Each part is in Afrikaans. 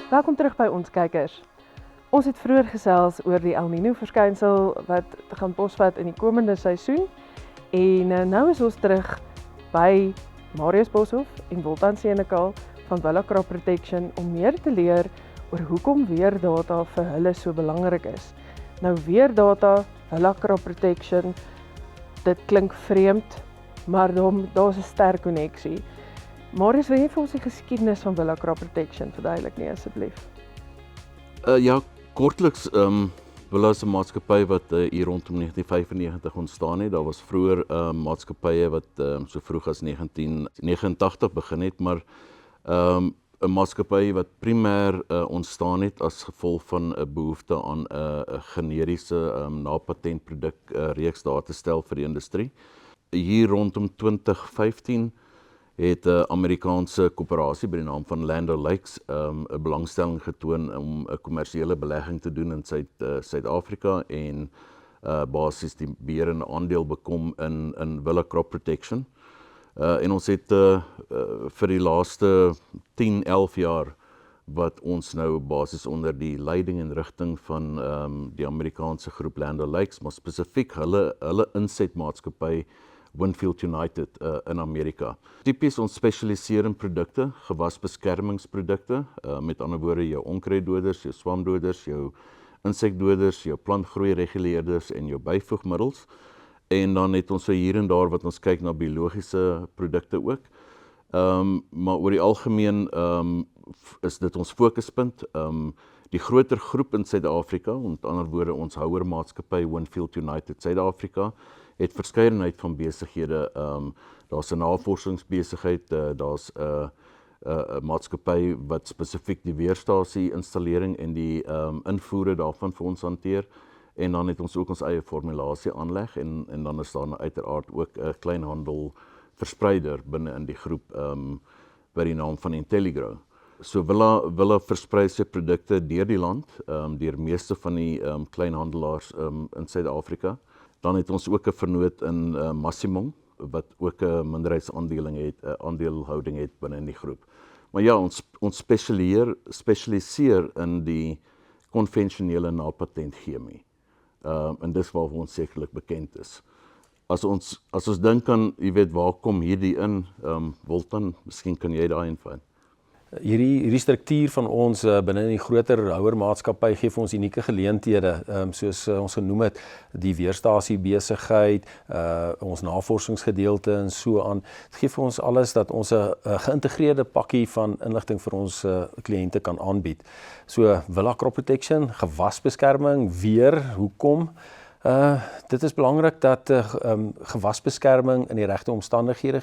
Welkom terug by ons kykers. Ons het vroeër gesels oor die El Niño verskynsel wat gaan posvat in die komende seisoen. En nou is ons terug by Marius Boshoff en Woltan Senekal van Villa Crop Protection om meer te leer oor hoekom weerdata vir hulle so belangrik is. Nou weerdata, Villa Crop Protection, dit klink vreemd, maar daar's 'n sterk koneksie. Marius, wil jy vir ons die geskiedenis van Villa Crop Protection verduidelik nie asseblief? Ja, kortliks, Villa is 'n maatskappy wat hier rondom 1995 ontstaan het. Daar was vroeër maatskappye wat so vroeg as 1989 begin het, maar 'n maatskappy wat primêr ontstaan het as gevolg van 'n behoefte aan 'n generiese napatentproduk reeks daar te stel vir die industrie. Hier rondom 2015 het 'n Amerikaanse koöperasie by die naam van Land O'Lakes 'n belangstelling getoon om 'n kommersiële belegging te doen in Suid-Afrika en basies die beheer en aandeel bekom in Villa Crop Protection. En ons het vir die laaste 10-11 jaar wat ons nou basies onder die leiding en rigting van die Amerikaanse groep Land O'Lakes, maar spesifiek hulle insetmaatskappy Winfield United in Amerika. Tipies ons spesialiseer in produkte, gewasbeskermingsprodukte, met ander woorde jou onkruiddoders, jou swamdoders, jou insekdoders, jou plantgroeireguleerders en jou byvoegmiddels. En dan het ons so hier en daar wat ons kyk na biologiese produkte ook. Maar oor die algemeen is dit ons fokuspunt. Die groter groep in Suid-Afrika, met ander woorde ons houermaatskappy Winfield United Suid-Afrika, het verskeidenheid van besighede. Daar's 'n navorsingsbesigheid, daar's 'n maatskappy wat spesifiek die weerstasie installering en die invoere daarvan vir ons hanteer. En dan het ons ook ons eie formulasie aanleg en dan is daar uiteraard ook 'n kleinhandel verspreider binne in die groep by die naam van Intelligrow. So Villa versprei sy produkte deur die land, deur meeste van die kleinhandelaars in Suid-Afrika. Dan het ons ook 'n vernoot in Massimong wat ook 'n minderheidsaandeelhouding het binne in die groep. Maar ja, ons spesialiseer in die konvensionele napatent chemie. En dis waar ons sekerlik bekend is. As ons dink aan, jy weet, waar kom hierdie in? Woltan, miskien kan jy daai invul. Hierdie struktuur van ons binne in die groter houermaatskappy gee vir ons unieke geleenthede, soos ons genoem het, die weerstasie besigheid, ons navorsingsgedeelte en so aan. Dit gee vir ons alles dat ons 'n geïntegreerde pakkie van inligting vir ons kliënte kan aanbied. So Villa Crop Protection, gewasbeskerming, weer, hoekom? Dit is belangrik dat gewasbeskerming in die regte omstandighede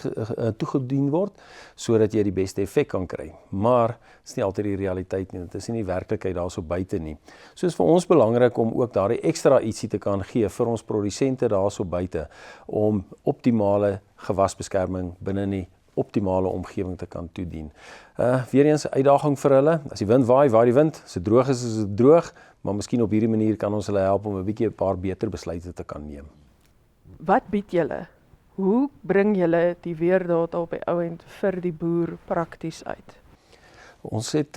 toegedien word, sodat jy die beste effek kan kry. Maar dit is nie altyd die realiteit nie, dit is nie die werklikheid daar so buite nie. So is vir ons belangrik om ook daardie ekstra ietsie te kan gee vir ons produsente daar so buite, om optimale gewasbeskerming binne in die optimale omgewing te kan toedien. Weer eens 'n uitdaging vir hulle. As die wind waai die wind. As dit droog is dit droog, maar miskien op hierdie manier kan ons hulle help om 'n paar beter besluite te kan neem. Wat bied julle? Hoe bring julle die weerdata op die ou end vir die boer prakties uit? Ons het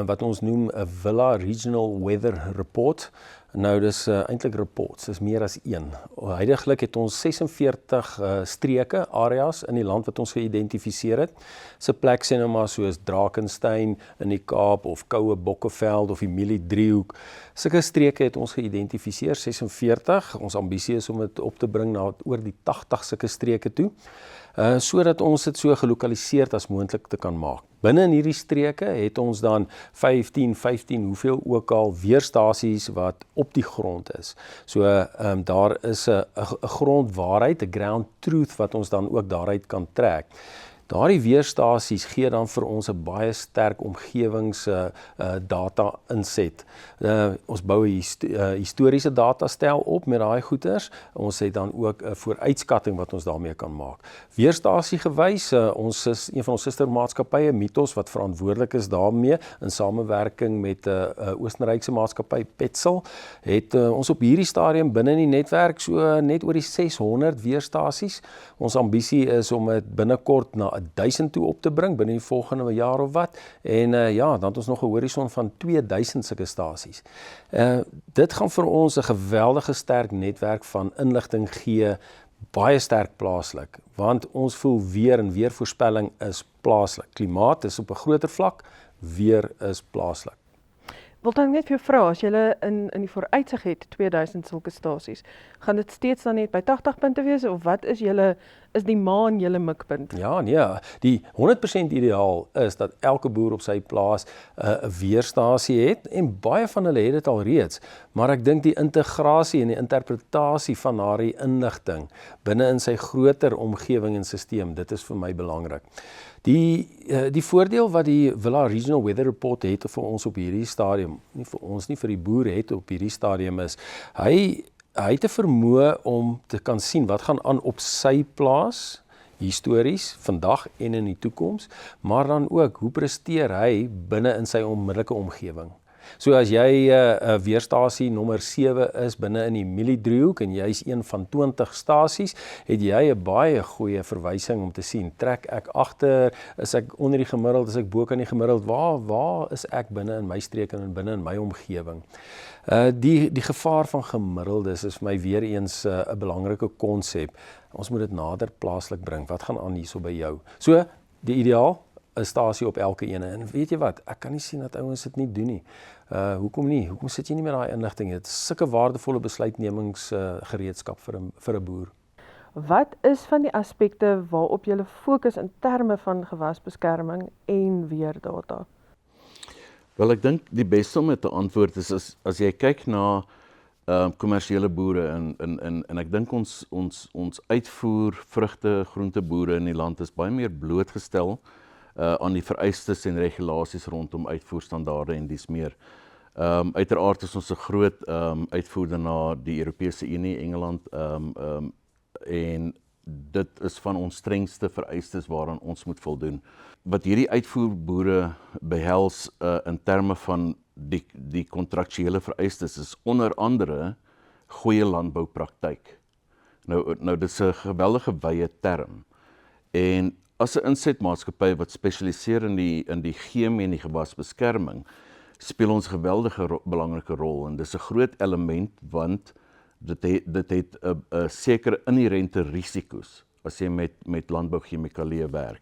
wat ons noem 'n Villa Regional Weather Report. Nou dis eintlik reports, dis meer as een. Huidiglik het ons 46 streke, areas in die land wat ons geïdentifiseer het. Se plek sê nou maar soos Drakensberg in die Kaap of Koue Bokkeveld of die Mieliedriehoek. Sulke streke het ons geïdentifiseer, 46. Ons ambisie is om dit op te bring na oor die 80 sulke streke toe. Sodat ons dit so gelokaliseerd as moontlik te kan maak. Binne in hierdie streke het ons dan 15, hoeveel ook al weerstasies wat op die grond is. So daar is 'n grondwaarheid, 'n ground truth wat ons dan ook daaruit kan trek. Daardie weerstasies gee dan vir ons 'n baie sterk omgewings data ons bou 'n historiese datastel op met daai goeders. Ons het dan ook 'n vooruitskatting wat ons daarmee kan maak. Weerstasie gewys, ons is een van ons sustermaatskappye, Mythos, wat verantwoordelik is daarmee in samewerking met 'n Oostenrykse maatskappy Petzl, het ons op hierdie stadium binne in die netwerk so net oor die 600 weerstasies. Ons ambisie is om dit binnekort na 1000 toe op te bring binne die volgende jaar of wat. En ja, dan het ons nog 'n horison van 2000 sulke stasies. Dit gaan vir ons 'n geweldige sterk netwerk van inligting gee, baie sterk plaaslik, want ons voel weer en weer voorspelling is plaaslik. Klimaat is op 'n groter vlak, weer is plaaslik. Wil dan net vir jou vra, as jy in die vooruitsig het 2000 sulke stasies, gaan dit steeds dan net by 80 punte wees, of wat is die maan julle mikpunt? Ja, nee, die 100% ideaal is dat elke boer op sy plaas 'n weerstasie het, en baie van hulle het dit al reeds, maar ek dink die integrasie en die interpretasie van daardie inligting binne in sy groter omgewing en stelsel, dit is vir my belangrik. Die voordeel wat die Villa Regional Weather Report het vir ons op hierdie stadium, nie vir ons nie, vir die boere het op hierdie stadium is, hy het 'n vermoë om te kan sien wat gaan aan op sy plaas, histories, vandag en in die toekoms, maar dan ook, hoe presteer hy binne in sy onmiddellike omgewing. So as jy weerstasie nommer 7 is binne in die mieliedriehoek en jy is een van 20 stasies, het jy 'n baie goeie verwysing om te sien, trek ek agter, is ek onder die gemiddeld, is ek bo kan die gemiddeld, waar is ek binne in my streek en binne in my omgewing. Die gevaar van gemiddeldes is vir my weer eens 'n belangrike konsep. Ons moet dit nader plaaslik bring. Wat gaan aan hierso by jou? So, die ideaal, 'n stasie op elke ene. En weet jy wat, ek kan nie sien dat ouens dit nie doen nie. Hoekom nie? Hoekom sit jy nie met daai inligting? Dit is sulke waardevolle besluitnemingsgereedskap vir 'n boer. Wat is van die aspekte waarop jy fokus in terme van gewasbeskerming en weerdata? Wel, ek dink die beste om dit te antwoord is as jy kyk na kommersiële boere en ek dink ons uitvoer vrugte, groenteboere in die land is baie meer blootgestel aan die vereistes en regulasies rondom uitvoerstandaarde en dies meer. Uiteraard is ons 'n groot uitvoerder na die Europese Unie, Engeland, en dit is van ons strengste vereistes waaraan ons moet voldoen. Wat hierdie uitvoerboere behels in terme van die kontraktuele vereistes is onder andere goeie landboupraktyk. Nou dit is 'n geweldige wye term. En as 'n insetmaatskappy wat spesialiseer in die chemie en die gewasbeskerming, speel ons 'n geweldige belangrike rol, en dis 'n groot element want dit het 'n sekere inherente risiko's as jy met landbouchemikalieë werk.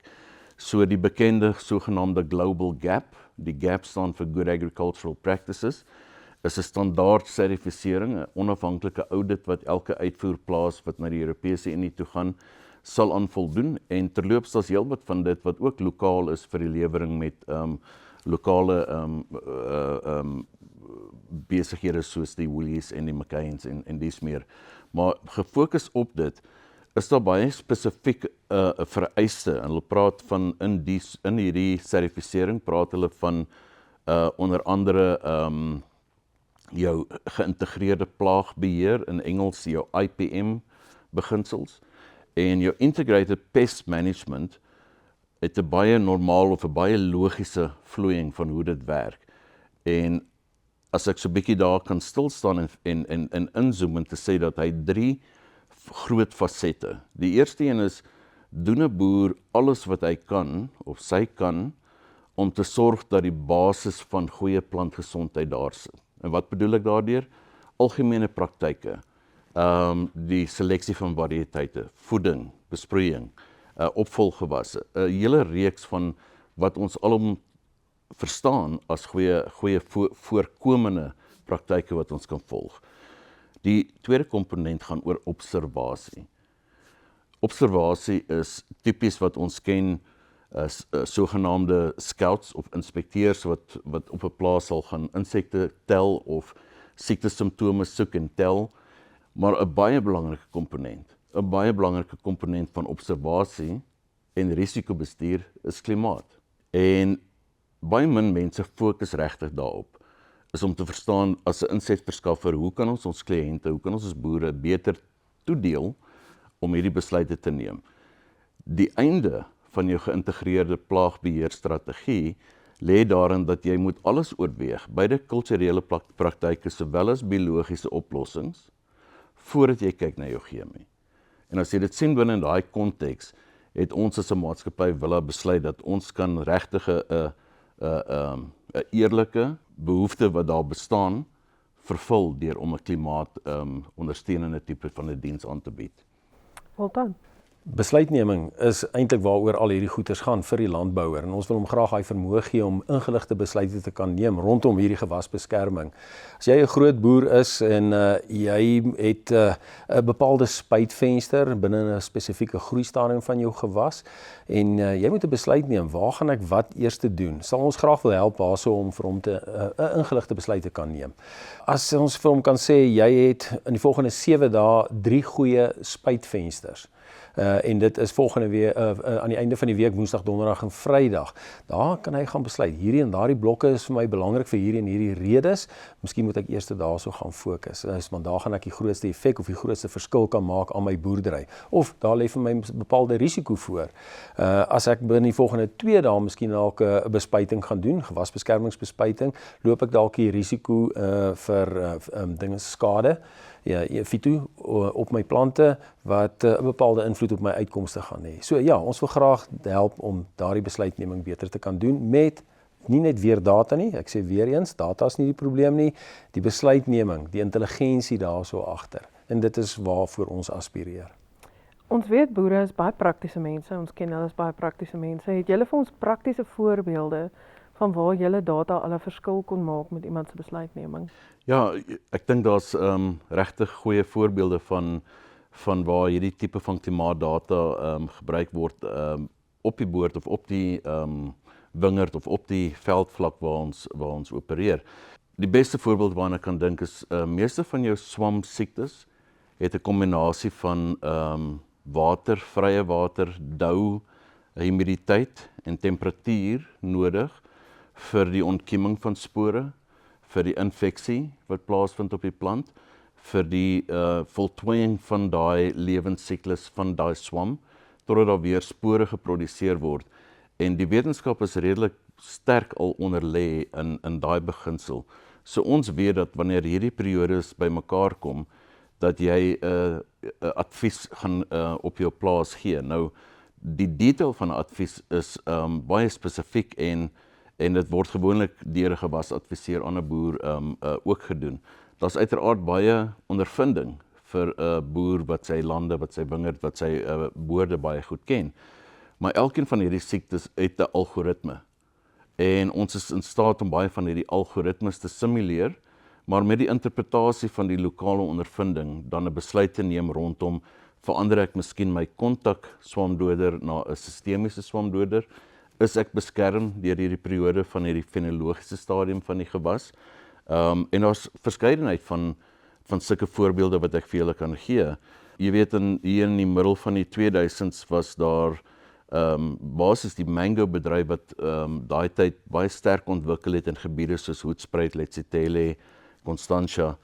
So die bekende sogenaamde Global GAP, die GAP staan vir Good Agricultural Practices, is 'n standaard sertifisering, 'n onafhanklike audit wat elke uitvoerplaas wat na die Europese Unie toe gaan, sal aan voldoen, en terloops daar's heelwat van dit wat ook lokaal is vir die lewering met lokale besighede soos die Woolies en die McCains en dies meer. Maar gefokus op dit, is daar baie spesifiek 'n vereiste, en hulle praat van in hierdie sertifisering praat hulle van onder andere jou geïntegreerde plaagbeheer, in Engels jou IPM beginsels, en jou integrated pest management het 'n baie normaal of 'n baie logiese vloeiing van hoe dit werk. En as ek so 'n bietjie daar kan stil staan en inzoom en te sê dat hy 3 groot fasette. Die eerste een is, doen 'n boer alles wat hy kan of sy kan om te sorg dat die basis van goeie plantgesondheid daar sit. En wat bedoel ek daardeur? Algemene praktyke, die seleksie van variëteite, voeding, besproeiing, opvolggewasse, 'n hele reeks van wat ons alom verstaan as goeie voorkomende praktyke wat ons kan volg. Die tweede komponent gaan oor observasie. Observasie is tipies wat ons ken as sogenaamde scouts of inspekteurs wat op 'n plaas sal gaan insekte tel of siektesimptome soek en tel, maar 'n baie belangrike komponent van observasie en risikobestuur is klimaat. En baie min mense fokus regtig daarop, is om te verstaan as 'n insetverskaffer, hoe kan ons kliënte, hoe kan ons boere beter toedeel om hierdie besluite te neem. Die einde van jou geïntegreerde plaagbeheerstrategie lê daarin dat jy moet alles oorweeg, beide kulturele praktyke sowel as biologiese oplossings, voordat jy kyk na jou chemie. En as jy dit sien binne in daai konteks, het ons as 'n maatskappy Willa besluit dat ons kan regtig 'n eerlike behoefte wat daar bestaan vervul deur om 'n klimaat ondersteunende tipe van 'n diens aan te bied. Voltaan. Besluitneming is eintlik waaroor al hierdie goeders gaan vir die landbouer en ons wil hom graag daai vermoë gee om ingeligte besluite te kan neem rondom hierdie gewasbeskerming. As jy 'n groot boer is en jy het 'n bepaalde spuitvenster binne 'n spesifieke groeistadium van jou gewas en jy moet 'n besluit neem, waar gaan ek wat eers te doen? Sal ons graag wil help daarso om vir hom 'n ingeligte besluit te kan neem. As ons vir hom kan sê jy het in die volgende 7 dae 3 goeie spuitvensters. En dit is volgende week aan die einde van die week, Woensdag, Donderdag en Vrydag. Daar kan hy gaan besluit. Hierdie en daardie blokke is vir my belangrik vir hierdie en hierdie redes. Miskien moet ek eers daarso gaan fokus. Want daar gaan ek die grootste effek of die grootste verskil kan maak aan my boerdery. Of daar lê vir my 'n bepaalde risiko voor. As ek binne die volgende 2 dae miskien dalk 'n bespuiting gaan doen, gewasbeskermingsbespuiting, loop ek dalk die risiko vir dinge skade. Ja, fito op my plante wat 'n bepaalde invloed op my uitkomste gaan hê. So ja, ons wil graag help om daardie besluitneming beter te kan doen met nie net weer data nie, ek sê weer eens, data is nie die probleem nie, die besluitneming, die intelligensie daarso agter. En dit is waarvoor ons aspireer. Ons weet boere is baie praktiese mense, ons ken hulle as baie praktiese mense. Het julle vir ons praktiese voorbeelde van waar julle data al 'n verskil kon maak met iemand se besluitneming? Ja, ek dink daar's regtig goeie voorbeelde van waar hierdie tipe van klimaatdata gebruik word op die boord of op die wingerd of op die veldvlak waar ons opereer. Die beste voorbeeld waarna ek kan dink is meeste van jou swamsiektes het 'n kombinasie van water, vrye water, dou, humiditeit en temperatuur nodig vir die ontkieming van spore, vir die infeksie wat plaasvind op die plant, vir die voltooiing van daai lewensiklus van daai swam, totdat daar weer spore geproduseer word. En die wetenskap is redelik sterk al onderlê in daai beginsel. So ons weet dat wanneer hierdie periodes bymekaar kom, dat jy 'n advies gaan op jou plaas gee. Nou, die detail van 'n advies is baie spesifiek en dit word gewoonlik deur 'n gewasadviseur aan 'n boer ook gedoen. Daar's uiteraard baie ondervinding vir 'n boer wat sy lande, wat sy wingerd, wat sy boorde baie goed ken. Maar elkeen van hierdie siektes het 'n algoritme. En ons is in staat om baie van hierdie algoritmes te simuleer, maar met die interpretasie van die lokale ondervinding dan 'n besluit te neem rondom, verander ek miskien my kontak swamdoder na 'n sistemiese swamdoder? Is ek beskerm deur hierdie periode van hierdie fenologiese stadium van die gewas? En daar's verskeidenheid van sulke voorbeelde wat ek vir julle kan gee. Jy weet, hier in die middel van die 2000s was daar basies die mango bedryf wat daai tyd baie sterk ontwikkel het in gebiede soos Hoedspruit, Letsitele, Constantia.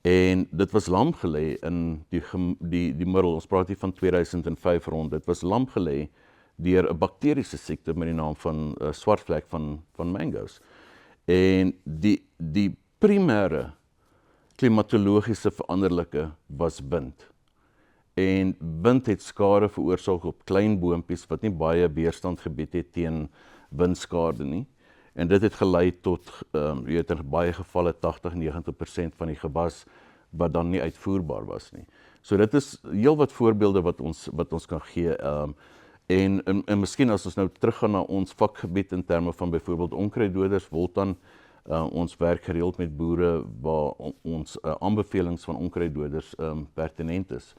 En dit was lam gelê in die middel, ons praat hier van 2005 rond, dit was lam gelê deur 'n bakteriese siekte met die naam van swartvlek van mango's. En die primêre klimatologiese veranderlike was wind. En wind het skade veroorsaak op klein boontjies wat nie baie weerstand gebied het teen windskade nie. En dit het gelei tot in baie gevalle 80-90% van die gewas wat dan nie uitvoerbaar was nie. So dit is heelwat voorbeelde wat ons kan gee. En miskien as ons nou teruggaan na ons vakgebied in terme van byvoorbeeld onkruiddoders, Voltan, ons werk gereeld met boere waar ons aanbevelings van onkruiddoders pertinent is.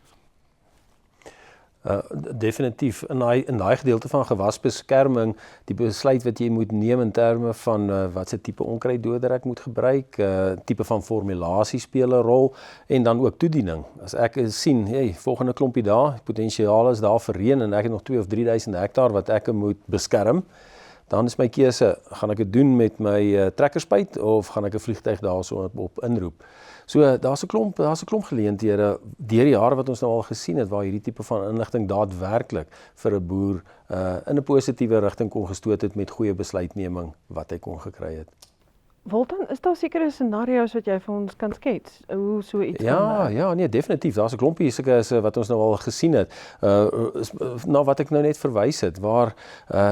Definitief in daai gedeelte van gewasbeskerming, die besluit wat jy moet neem in terme van wat se tipe onkruiddoder ek moet gebruik, tipe van formulasie speel 'n rol en dan ook toediening. As ek sien, volgende klompie daar, potensiaal is daar vir reën en ek het nog 2 of 3000 hektaar wat ek moet beskerm, dan is my keuse, gaan ek dit doen met my trekkerspuit of gaan ek 'n vliegtuig daarso op inroep. So daar's 'n klomp geleenthede deur die jare wat ons nou al gesien het waar hierdie tipe van inligting daadwerklik vir 'n boer in 'n positiewe rigting kon gestoot het met goeie besluitneming wat hy kon gekry het. Walton, is daar sekere scenario's wat jy vir ons kan skets? Hoe so iets kan werk? Ja, nee, definitief. Daar's 'n klompie sulke wat ons nou al gesien het. Na wat ek nou net verwys het, waar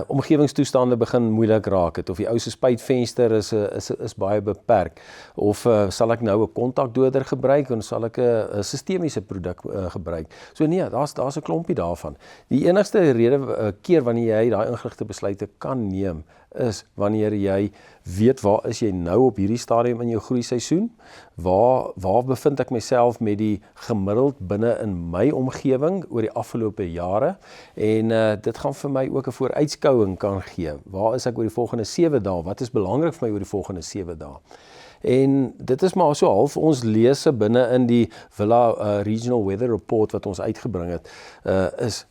omgewingstoestande begin moeilik raak het, of die ou se spuitvenster is baie beperk, of sal ek nou 'n kontakdoder gebruik en sal ek 'n sistemiese produk gebruik. So nee, daar's 'n klompie daarvan. Die enigste keer wanneer jy daai ingeligte besluite kan neem, is wanneer jy weet waar is jy nou op hierdie stadium in jou groeiseisoen, waar bevind ek myself met die gemiddeld binne in my omgewing oor die afgelope jare, en dit gaan vir my ook 'n vooruitskouing kan gee. Waar is ek oor die volgende 7 dae? Wat is belangrik vir my oor die volgende 7 dae? En dit is maar so half ons lese binne in die Villa Regional Weather Report wat ons uitgebring het, is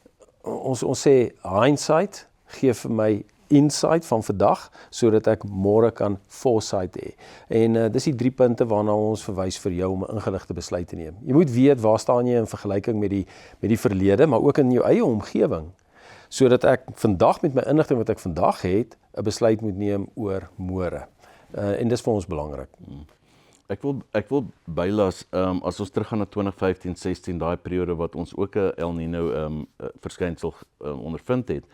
ons sê hindsight gee vir my insight van vandag, sodat ek môre kan foresight hê. En dis die 3 punte waarna ons verwys vir jou om 'n ingeligte besluit te neem. Jy moet weet waar staan jy in vergelyking met die verlede, maar ook in jou eie omgewing, sodat ek vandag met my inligting wat ek vandag het, 'n besluit moet neem oor môre. En dis vir ons belangrik. Ek wil bylas, as ons teruggaan na 2015-16, daai periode wat ons ook 'n El Niño verskynsel ondervind het.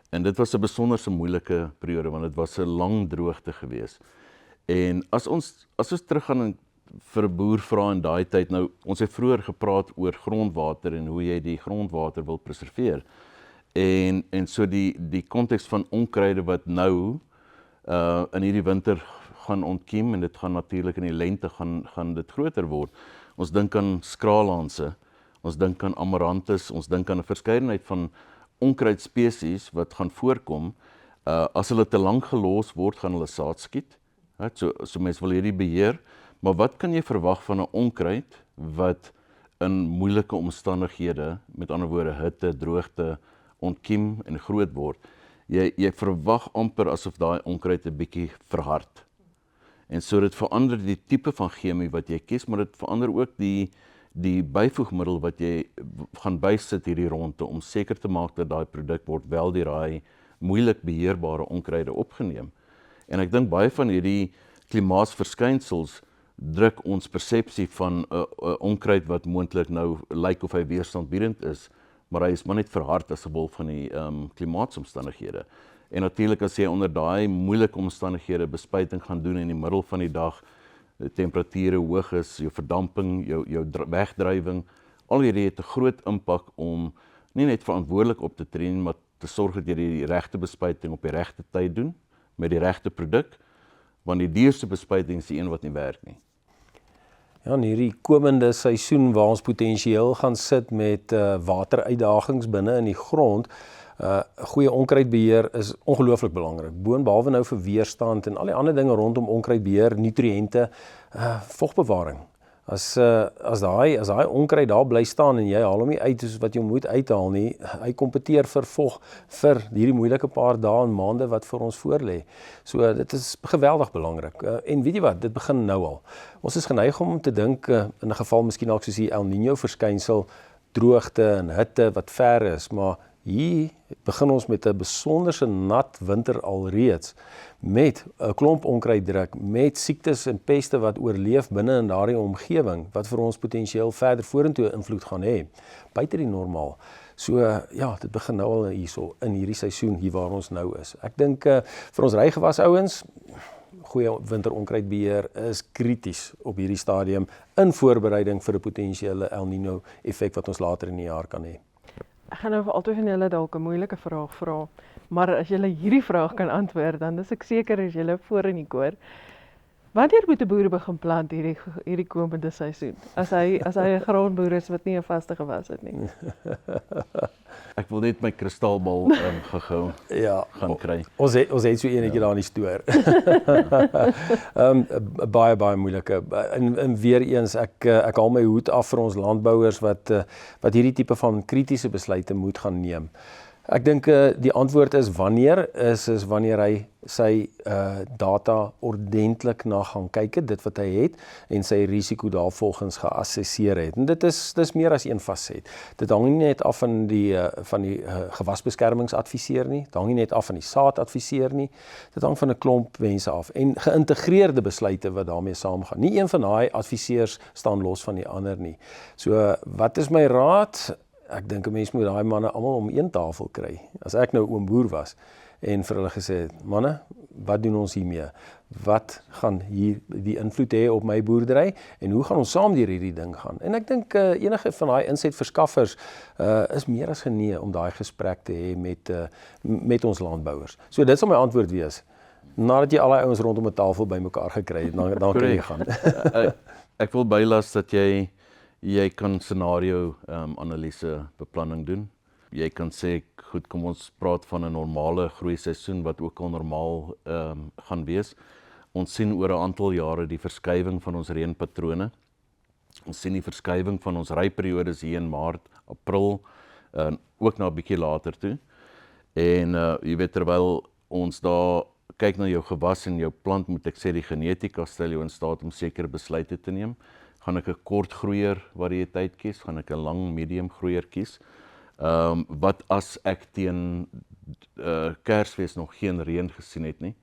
En dit was 'n besonderse moeilike periode, want dit was 'n lang droogte gewees. En as ons teruggaan en vir 'n boer vra in daai tyd, nou ons het vroeër gepraat oor grondwater en hoe jy die grondwater wil preserveer. En so die konteks van onkruide wat nou in hierdie winter gaan ontkiem, en dit gaan natuurlik in die lente gaan dit groter word. Ons dink aan skraalhanse, ons dink aan amaranthus, ons dink aan 'n verskeidenheid van onkruidspesies wat gaan voorkom. As hulle te lank gelos word, gaan hulle saad skiet. So mense wil hierdie beheer, maar wat kan jy verwag van 'n onkruid wat in moeilike omstandighede, met ander woorde hitte, droogte, ontkiem en groot word? Jy verwag amper asof daai onkruid 'n bietjie verhard. En so dit verander die tipe van chemie wat jy kies, maar dit verander ook die byvoegmiddel wat jy gaan bysit hierdie rondte, om seker te maak dat daai produk word wel deur daai moeilik beheerbare onkruide opgeneem. En ek dink baie van hierdie klimaatsverskynsels druk ons persepsie van 'n onkruid wat moontlik nou lyk of hy weerstandbiedend is, maar hy is maar net verhard as gevolg van die klimaatsomstandighede. En natuurlik as jy onder daai moeilike omstandighede bespuiting gaan doen in die middel van die dag, die temperature hoog is, jou verdamping, jou wegdrywing, al hierdie het 'n groot impak om nie net verantwoordelik op te tree, maar te sorg dat jy die regte bespuiting op die regte tyd doen, met die regte produk, want die duurste bespuiting is die een wat nie werk nie. Ja, in hierdie komende seisoen waar ons potensieel gaan sit met wateruitdagings binne in die grond, goeie onkruidbeheer is ongelooflik belangrik. Boonbehalwe nou vir weerstand en al die ander dinge rondom onkruidbeheer, nutriënte, vogbewaring. As daai onkruid daar bly staan en jy haal hom nie uit soos wat jy moet uithaal nie, hy kompeteer vir vog vir hierdie moeilike paar dae en maande wat vir ons voorlê. So dit is geweldig belangrik. En weet jy wat, dit begin nou al. Ons is geneig om te dink in 'n geval miskien dalk soos die El Niño verskynsel, droogte en hitte wat ver is, maar hier begin ons met 'n besonderse nat winter alreeds, met 'n klomp onkruiddruk, met siektes en peste wat oorleef binne in daardie omgewing, wat vir ons potensieel verder vorentoe invloed gaan hê, buite die normaal. So ja, dit begin nou al hierso, in hierdie seisoen, hier waar ons nou is. Ek dink vir ons rygewas ouens, goeie winteronkruidbeheer is krities op hierdie stadium, in voorbereiding vir 'n potensiële El Niño effek wat ons later in die jaar kan hê. Ek gaan nou vir altyd van julle dalk 'n moeilike vraag vra, maar as julle hierdie vraag kan antwoord, dan is ek seker as julle voor in die koor. Wanneer moet 'n boer begin plant hierdie komende seisoen? As hy 'n grondboer is wat nie 'n vaste gewas het nie. Ek wil net my kristalbal gehou gaan kry. Ons het so enetjie daar in die stoor. Baie moeilike. En weer eens, ek haal my hoed af vir ons landbouers wat hierdie tipe van kritiese besluite moet gaan neem. Ek dink die antwoord is wanneer hy sy data ordentlik na gaan kyk, dit wat hy het, en sy risiko daarvolgens geassesseer het. En dis meer as een faset. Dit hang nie net af van die gewasbeskermingsadviseur nie, dit hang nie net af van die saadadviseur nie, dit hang van 'n klomp mense af, en geïntegreerde besluite wat daarmee saamgaan. Nie een van daai adviseurs staan los van die ander nie. So, wat is my raad? Ek dink 'n mens moet daai manne almal om een tafel kry. As ek nou oom Boer was en vir hulle gesê het, manne, wat doen ons hiermee? Wat gaan hier die invloed hê op my boerdery en hoe gaan ons saam deur hierdie ding gaan? En ek dink enige van daai insetverskaffers is meer as genee om daai gesprek te hê met ons landbouers. So dit sal my antwoord wees. Nadat jy al die ouens rondom 'n tafel bymekaar gekry het, dan kan jy gaan. Ek wil bylas dat jy kan scenario analise beplanning doen. Jy kan sê, goed, kom ons praat van 'n normale groeiseisoen wat ook al normaal gaan wees. Ons sien oor 'n aantal jare die verskywing van ons reënpatrone. Ons sien die verskywing van ons ryperiodes hier in Maart, April, ook na 'n bietjie later toe. En jy weet, terwyl ons daar kyk na jou gewas en jou plant, moet ek sê die genetika stel jou in staat om sekere besluite te neem. Gaan ek 'n kort groeier variëteit kies? Gaan ek 'n lang medium groeier kies? Wat as ek teen Kersfees nog geen reën gesien het nie?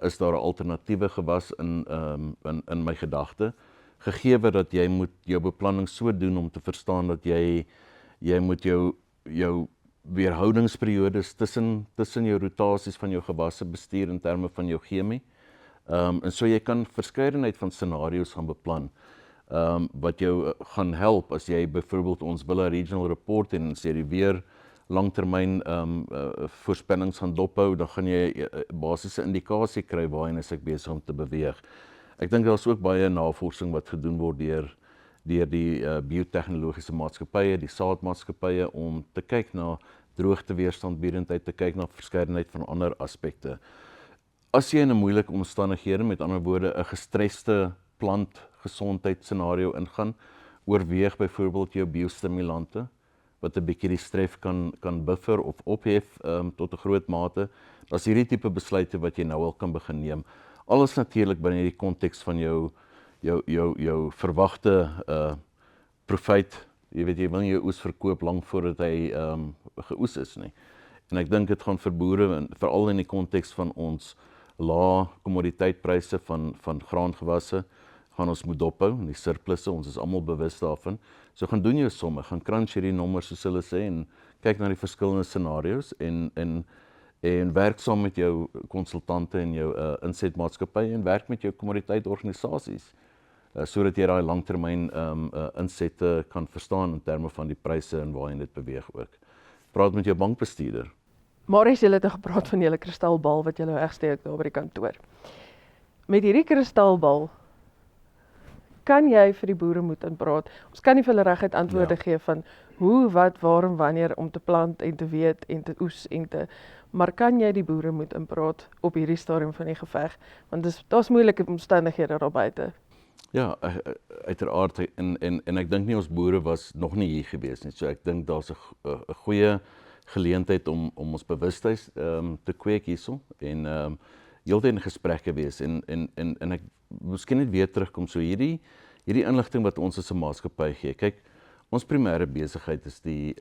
Is daar 'n alternatiewe gewas in my gedagte? Gegeewe dat jy moet jou beplanning so doen om te verstaan dat jy moet jou weerhoudingsperiodes tussen jou rotasies van jou gewasse bestuur in terme van jou chemie. En so jy kan verskeidenheid van scenario's gaan beplan. Wat jou gaan help as jy byvoorbeeld ons wil 'n regional report en sê die weer langtermyn voorspellings gaan dophou, dan gaan jy basiese indikasie kry waarheen is ek besig om te beweeg. Ek dink daar is ook baie navorsing wat gedoen word deur die biotechnologiese maatskappye, die saadmaatskappye, om te kyk na droogteweerstandbiedendheid, te kyk na verskeidenheid van ander aspekte. As jy in 'n moeilike omstandighede, met ander woorde 'n gestreste plantgesondheidsscenario ingaan, oorweeg byvoorbeeld jou biostimulante, wat 'n bietjie die stref kan buffer of ophef tot 'n groot mate. Daar's hierdie tipe besluite wat jy nou al kan begin neem. Alles natuurlik binne die konteks van jou verwagte profit. Jy weet, jy wil nie jou oes verkoop lank voordat hy geoes is nie. En ek dink dit gaan vir boere, veral in die konteks van ons lae kommoditeitpryse van graangewasse, gaan ons moet dophou, en die surplusse, ons is almal bewus daarvan. So gaan doen jou somme, gaan crunch hierdie nommers soos hulle sê, en kyk na die verskillende scenario's, en werk saam met jou konsultante en jou insetmaatskappye, en werk met jou kommoditeitsorganisasies, sodat jy daai langtermyn insette kan verstaan in terme van die pryse en waarheen dit beweeg ook. Praat met jou bankbestuurder. Marius, julle het gepraat van julle kristalbal wat julle wegsteek daar by die kantoor. Met hierdie kristalbal kan jy vir die boere moet inpraat. Ons kan nie vir hulle reguit antwoorde gee van hoe, wat, waarom, wanneer om te plant en te weet en te oes maar kan jy die boere moet inpraat op hierdie stadium van die geveg? Want daar's moeilike omstandighede daar buite. Ja, uiteraard, en ek dink nie ons boere was nog nie hier gewees nie, so ek dink daar's 'n goeie geleentheid om ons bewustheid te kweek hierso, en heeltyd in gesprekke wees, en ek miskien net weer terugkom, so hierdie inligting wat ons as 'n maatskappy gee. Kyk, ons primêre besigheid is die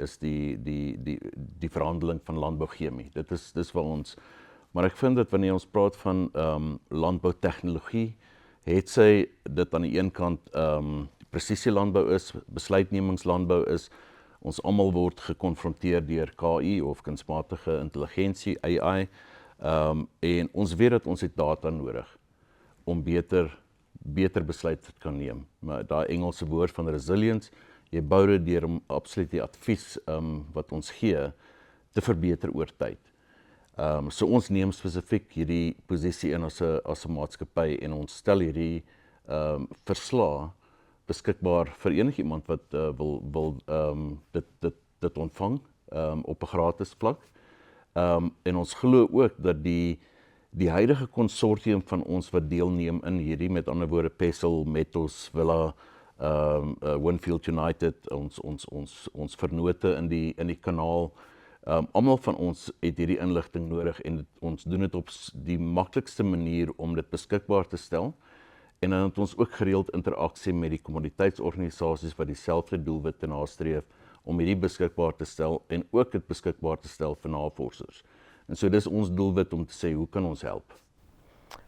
verhandeling van landbouchemie. Dis waar ons, maar ek vind dat wanneer ons praat van landboutegnologie, het sy dit aan die een kant presisielandbou is, besluitnemingslandbou is, ons almal word gekonfronteer deur KI of kunsmatige intelligensie, AI, en ons weet dat ons het data nodig om beter besluite te kan neem. Maar daai Engelse woord van resilience, jy bou dit deur om absoluut die advies wat ons gee te verbeter oor tyd. So ons neem spesifiek hierdie posisie in as 'n maatskappy, en ons stel hierdie verslae beskikbaar vir enigiemand wat wil dit ontvang op 'n gratis vlak. En ons glo ook dat die huidige konsortium van ons wat deelneem in hierdie, met ander woorde Pessel, Metals, Villa, Winfield United, ons vernote in die kanaal, Almal van ons het hierdie inligting nodig en ons doen dit op die maklikste manier om dit beskikbaar te stel. En dan het ons ook gereeld interaksie met die kommoditeitsorganisasies wat dieselfde doelwitte nastreef om hierdie beskikbaar te stel en ook dit beskikbaar te stel vir navorsers. En so dis ons doelwit om te sê, hoe kan ons help?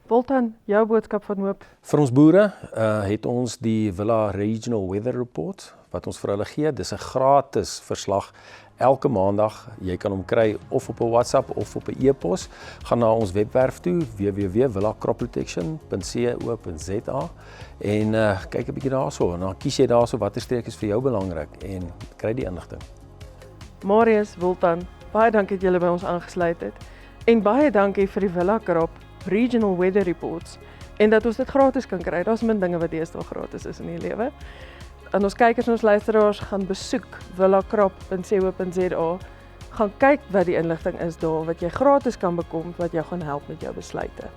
Woltan, jou boodskap van hoop. Vir ons boere het ons die Villa Regional Weather Report wat ons vir hulle gee. Dis 'n gratis verslag elke maandag. Jy kan hom kry of op 'n WhatsApp of op 'n e-pos. Gaan na ons webwerf toe www.villacropprotection.co.za en kyk 'n bietjie daarso en dan kies jy daarso watter streek is vir jou belangrik en kry die inligting. Marius, Woltan, baie dankie dat julle by ons aangesluit het. En baie dankie vir die Villa Crop Regional Weather Reports en dat ons dit gratis kan kry. Daar's min dinge wat deesdae gratis is in die lewe. En ons kykers en ons luisteraars gaan besoek villacrop.co.za, gaan kyk wat die inligting is daar wat jy gratis kan bekom wat jou gaan help met jou besluite.